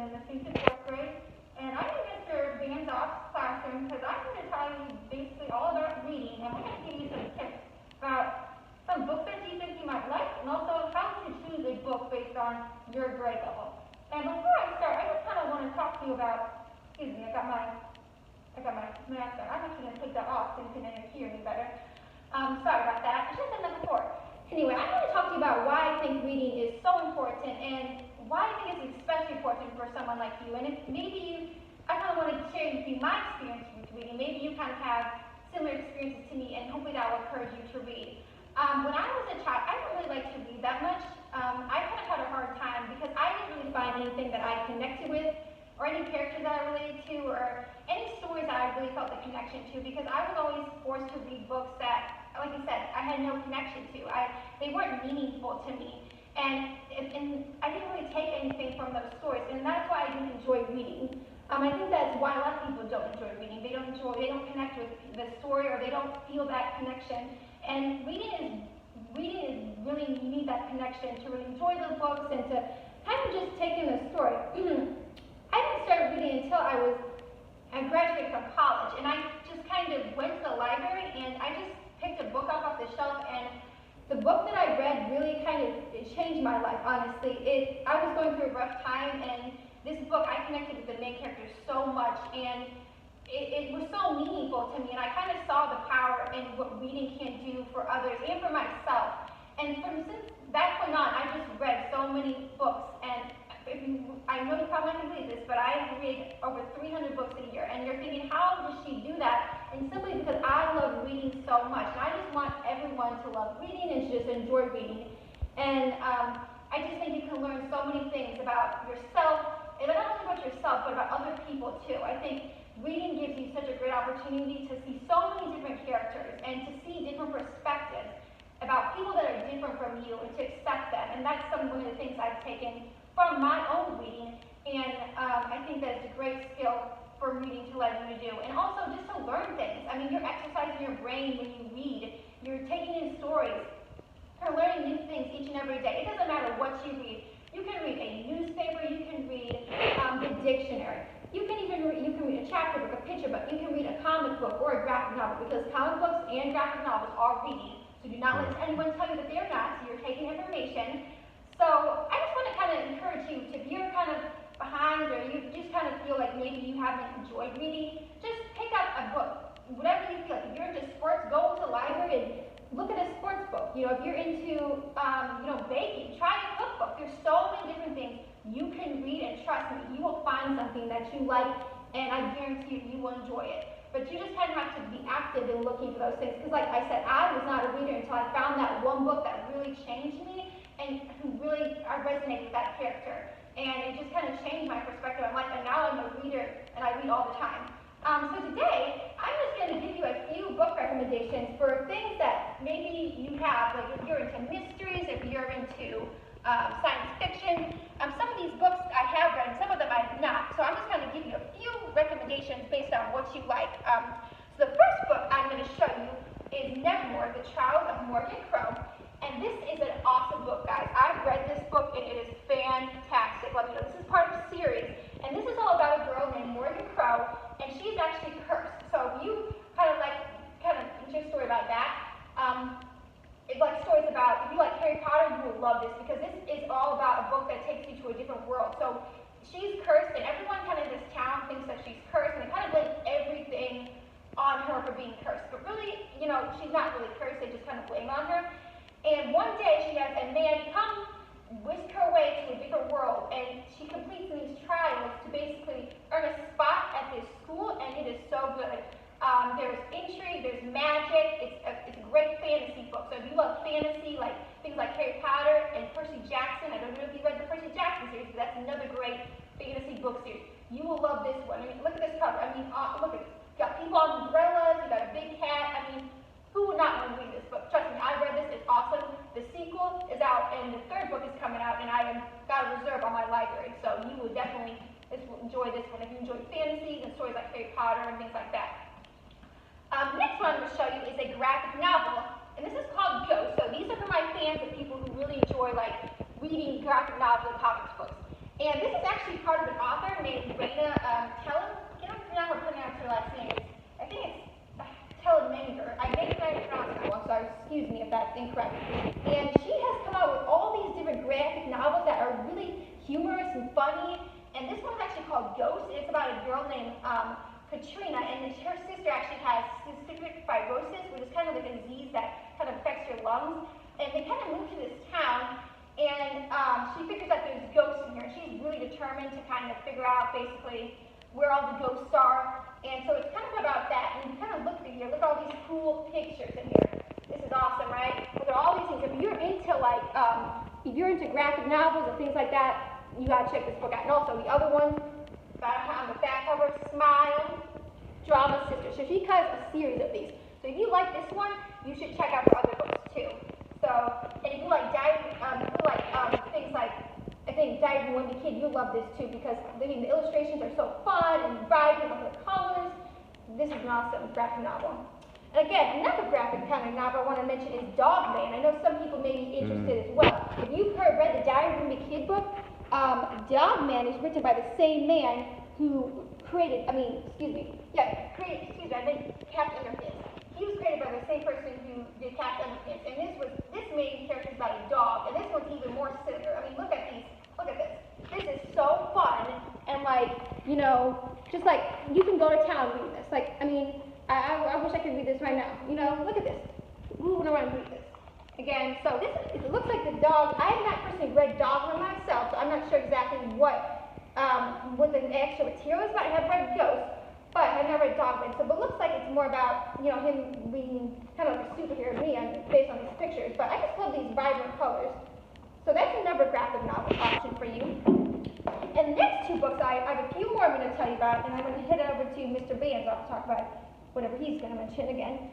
in the 3rd to 4th grade, and I'm in Mr. Van Dock's classroom because I'm going to tell you basically all about reading, and we're going to give you some tips about some books that you think you might like, and also how to choose a book based on your grade level. And before I start, I just kind of want to talk to you about, excuse me, I got my mask on. I'm actually going to take that off so you can hear me better. Sorry about that. I should have said that before. Anyway, I want to talk to you about why I think reading is so important and why I think it's especially important for someone like you. And if maybe I kind of want to share with you my experience with reading. Maybe you kind of have similar experiences to me, and hopefully that will encourage you to read. When I was a child, I didn't really like to read that much. I kind of had a hard time because I didn't really find anything that I connected with, or any characters that I related to, or any stories that I really felt the connection to, because I was always forced to read books that, like I said, I had no connection to. They weren't meaningful to me, and I didn't really take anything from those stories, and that's why I didn't enjoy reading. I think that's why a lot of people don't enjoy reading. They don't connect with the story, or they don't feel that connection. And reading is really, you need that connection to really enjoy the books and to kind of just take in the story. I didn't start reading until I graduated from college, and I just kind of went to the library and I just picked a book up off the shelf, and the book that I read really it changed my life, honestly. I was going through a rough time, and this book, I connected with the main character so much, and it was so meaningful to me, and I kind of saw the power in what reading can do for others and for myself. And since that point on, I just read so many books, and I know you probably not believe this, but I read over 300 books a year, and you're thinking, how does she do that? And simply because I love reading so much, and I just want everyone to love reading and to just enjoy reading. And I just think you can learn so many things about yourself, and not only about yourself, but about other people too. I think reading gives you such a great opportunity to see so many different characters and to see different perspectives about people that are different from you and to accept them. And that's one of the things I've taken from my own reading, and I think that it's a great skill for reading to let you do. And also just to learn things. I mean, you're exercising your brain when you read. You're taking in stories. You're learning new things each and every day. It doesn't matter what you read. You can read a newspaper, you can read the dictionary. You can read a chapter book, a picture book. You can read a comic book or a graphic novel, because comic books and graphic novels are reading. So do not let anyone tell you that they're not. So you're taking information. So I just want to kind of encourage you to, if you're kind of behind, or you just kind of feel like maybe you haven't enjoyed reading, just pick up a book. Whatever you feel like. If you're into sports, go to the library and look at a sports book. If you're into baking, try a cookbook. There's so many different things you can read, and trust me, you will find something that you like, and I guarantee you will enjoy it. But you just kind of have to be active in looking for those things, because like I said, I was not a reader until I found that one book that really changed me, and I resonate with that character. And it just kind of changed my perspective on life, and now I'm a reader, and I read all the time. So today, I'm just going to give you a few book recommendations for things that maybe you have, like if you're into mysteries, if you're into science fiction. Some of these books I have read, some of them I have not. So I'm just going to give you a few recommendations based on what you like. So the first book I'm going to show you is Nevermore, The Trials of Morgan Crow. And this is an awesome book, guys. I've read this book, and it is fantastic. Let me know. This is part of a series, and this is all about a girl named Morgan Crow, and she's actually cursed. So if you kind of interesting story about that. If you like Harry Potter, you will love this, because this is all about a book that takes you to a different world. So she's cursed, and everyone kind of in this town thinks that she's cursed, and they kind of blame everything on her for being cursed. But really, she's not really cursed. They just kind of blame on her. And one day she has a man come whisk her way to a different world, and she completes these trials to basically earn a spot at this school, and it is so good. There's intrigue, there's magic. It's a great fantasy book. So if you love fantasy, like things like Harry Potter and Percy Jackson, I don't know if you read the Percy Jackson series, but that's another great fantasy book series. You will love this one. I mean, look at this cover. Look at this. You got people on umbrellas. You got a big cat. Who would not want to read this book? Trust me, I read this. It's awesome. The sequel is out, and the third book is coming out, and I have got a reserve on my library. So you will definitely enjoy this one if you enjoy fantasies and stories like Harry Potter and things like that. Next one I'm going to show you is a graphic novel, and this is called Ghost. So these are for my fans and people who really enjoy reading graphic novels and comics books. And this is actually part of an author named Raina I don't know how to pronounce her last name. I think it's Telemanger. I may try to pronounce that one, so excuse me if that's incorrect. And she has come out with all these different graphic novels that are really humorous and funny. And this one's actually called Ghost. It's about a girl named Katrina, and her sister actually has cystic fibrosis, which is kind of like a disease that kind of affects your lungs. And they kind of move to this town, and she figures out there's ghosts in here. She's really determined to kind of figure out basically where all the ghosts are. And so it's kind of about that. And you kind of look through here, look at all these cool pictures in here. This is awesome, right? Look at all these things. If you're into like, if you're into graphic novels and things like that, you gotta check this book out. And also the other one, on the back cover, Smile, Drama Sister. So she has a series of these. So if you like this one, you should check out her other books too. So, and if you like things like, I think Diary of a Wimpy Kid, you'll love this too, because the illustrations are so fun and vibrant with the colors. This is an awesome graphic novel. And again, another graphic kind of novel I want to mention is Dogman. I know some people may be interested as well. If you've read the Diary of a Wimpy Kid book, Dogman is written by the same man who created, I think Captain Underpants. He was created by the same person who did Captain Underpants. And this main character is about a dog, and this one's even more sinister. I mean, look at these. Look at this. This is so fun, and just like, you can go to town reading this. Like, I mean, I wish I could read this right now. Look at this. Who would want to read this? Again, so it looks like the dog. I have not personally read Dogman myself, so I'm not sure exactly what the actual material is about. I have read Ghost, but I've never read Dogman. So, but it looks like it's more about, him being kind of like a superhero based on these pictures. But I just love these vibrant colors. So that's another graphic novel option for you. And the next two books, I have a few more I'm going to tell you about, and I'm going to head over to Mr. Bands to talk about whatever he's going to mention again.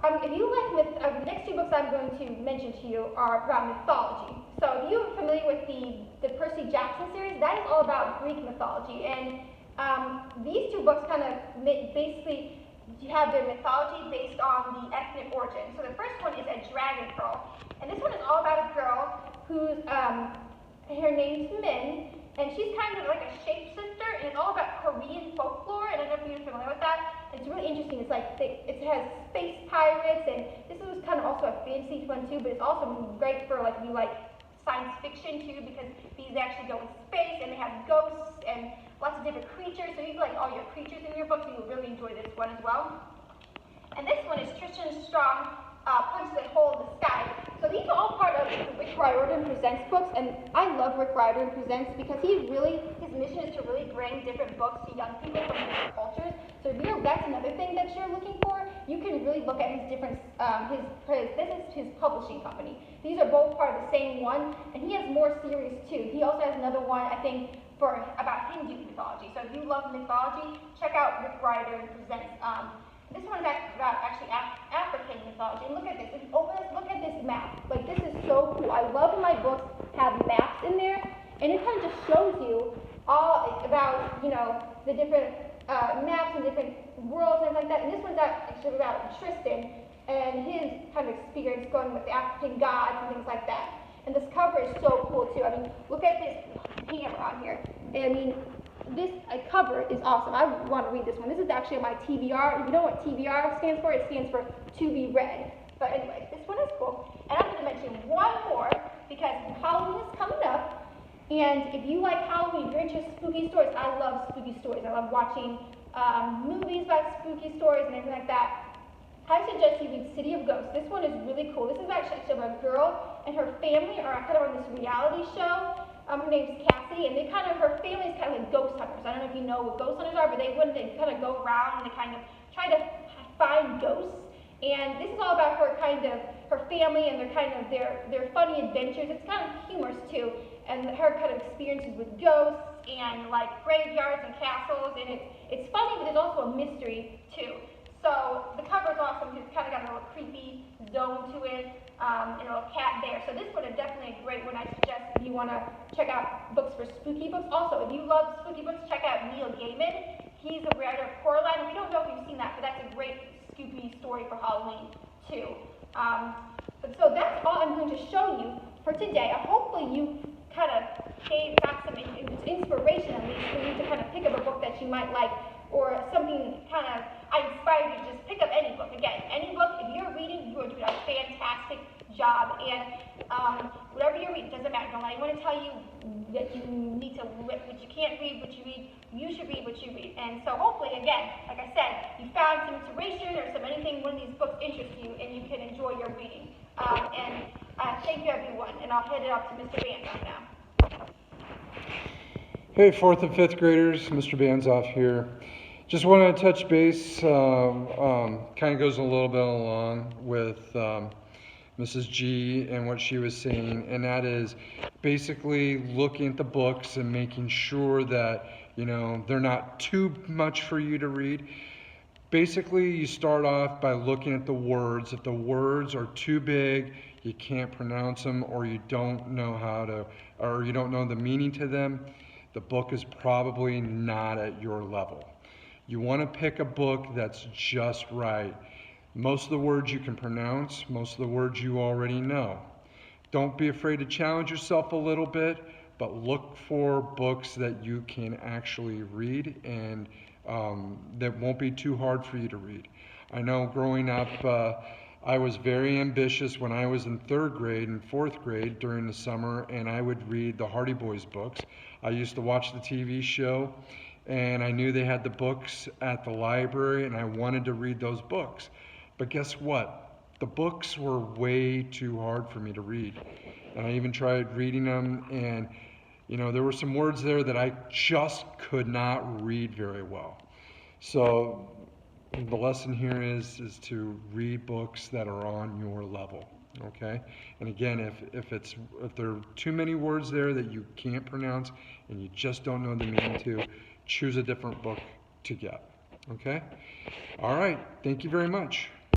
If you like the next two books I'm going to mention to you are about mythology. So if you're familiar with the Percy Jackson series, that is all about Greek mythology. And these two books kind of basically have their mythology based on the ethnic origin. So the first one is A Dragon Girl. And this one is all about a girl who's, her name's Min, and she's kind of like a shapeshifter, and it's all about Korean folklore, and I don't know if you're familiar with that. It's really interesting. It's like, it has space pirates, and this was kind of also a fantasy one too, but it's also great for like, if you like science fiction too, because these actually go in space, and they have ghosts, and lots of different creatures, so you like all your creatures in your book, so you'll really enjoy this one as well. And this one is Tristan Strong, Punch That Hole in the Sky. So these are all part of the Rick Riordan Presents books, and I love Rick Riordan Presents because his mission is to really bring different books to young people from different cultures. So if that's another thing that you're looking for, you can really look at his different, this is his publishing company. These are both part of the same one, and he has more series too. He also has another one, I think, about Hindu mythology. So if you love mythology, check out Rick Riordan Presents. This one's about actually African mythology. And look at this. If you open this, look at this map. Like, this is so cool. I love when my books have maps in there, and it kind of just shows you all about, the different maps and different worlds and things like that. And this one's actually about Tristan and his kind of experience going with the African gods and things like that. And this cover is so cool too. I mean, look at this hammer on here. I mean, this cover is awesome. I want to read this one. This is actually on my TBR. If you know what TBR stands for, it stands for To Be Read. But anyway, this one is cool. And I'm going to mention one more because Halloween is coming up. And if you like Halloween, if you're into spooky stories, I love spooky stories. I love watching movies about spooky stories and everything like that. I suggest you read City of Ghosts. This one is really cool. This is actually about a girl and her family are kind of on this reality show. Her name's Cassie, and her family is kind of like ghost hunters. I don't know if you know what ghost hunters are, but they kind of go around and they kind of try to find ghosts. And this is all about her family and their funny adventures. It's kind of humorous too, and her kind of experiences with ghosts and like graveyards and castles. And it's funny, but there's also a mystery too. So the cover is awesome. It's kind of got a little creepy zone to it, and a little cat there. So this one is definitely a great one. I suggest if you want to check out books for spooky books. Also, if you love spooky books, check out Neil Gaiman. He's a writer of Coraline. We don't know if you've seen that, but that's a great spooky story for Halloween too. So that's all I'm going to show you for today. Hopefully you kind of gave back some inspiration, at least, for you to kind of pick up a book that you might like, or something kind of, I inspire you to just pick up any book. Again, any book, if you're reading, you're doing a fantastic job, and whatever you're reading, doesn't matter. Don't let anyone tell you that you need to, what you can't read, what you read. You should read what you read. And so hopefully, again, like I said, you found some inspiration or some anything, one of these books interests you, and you can enjoy your reading. Thank you, everyone, and I'll hand it off to Mr. Banzoff now. Hey, 4th and 5th graders, Mr. Banzoff here. Just wanted to touch base, kind of goes a little bit along with Mrs. G and what she was saying, and that is basically looking at the books and making sure that, you know, they're not too much for you to read. Basically, you start off by looking at the words. If the words are too big, you can't pronounce them, or you don't know how to, or you don't know the meaning to them, the book is probably not at your level. You want to pick a book that's just right. Most of the words you can pronounce, most of the words you already know. Don't be afraid to challenge yourself a little bit, but look for books that you can actually read and that won't be too hard for you to read. I know growing up, I was very ambitious when I was in 3rd grade and 4th grade during the summer, and I would read the Hardy Boys books. I used to watch the TV show, and I knew they had the books at the library, and I wanted to read those books. But guess what? The books were way too hard for me to read. And I even tried reading them, and you know, there were some words there that I just could not read very well. So the lesson here is to read books that are on your level, okay? And again, if there are too many words there that you can't pronounce and you just don't know the meaning to, choose a different book to get, okay? All right, thank you very much.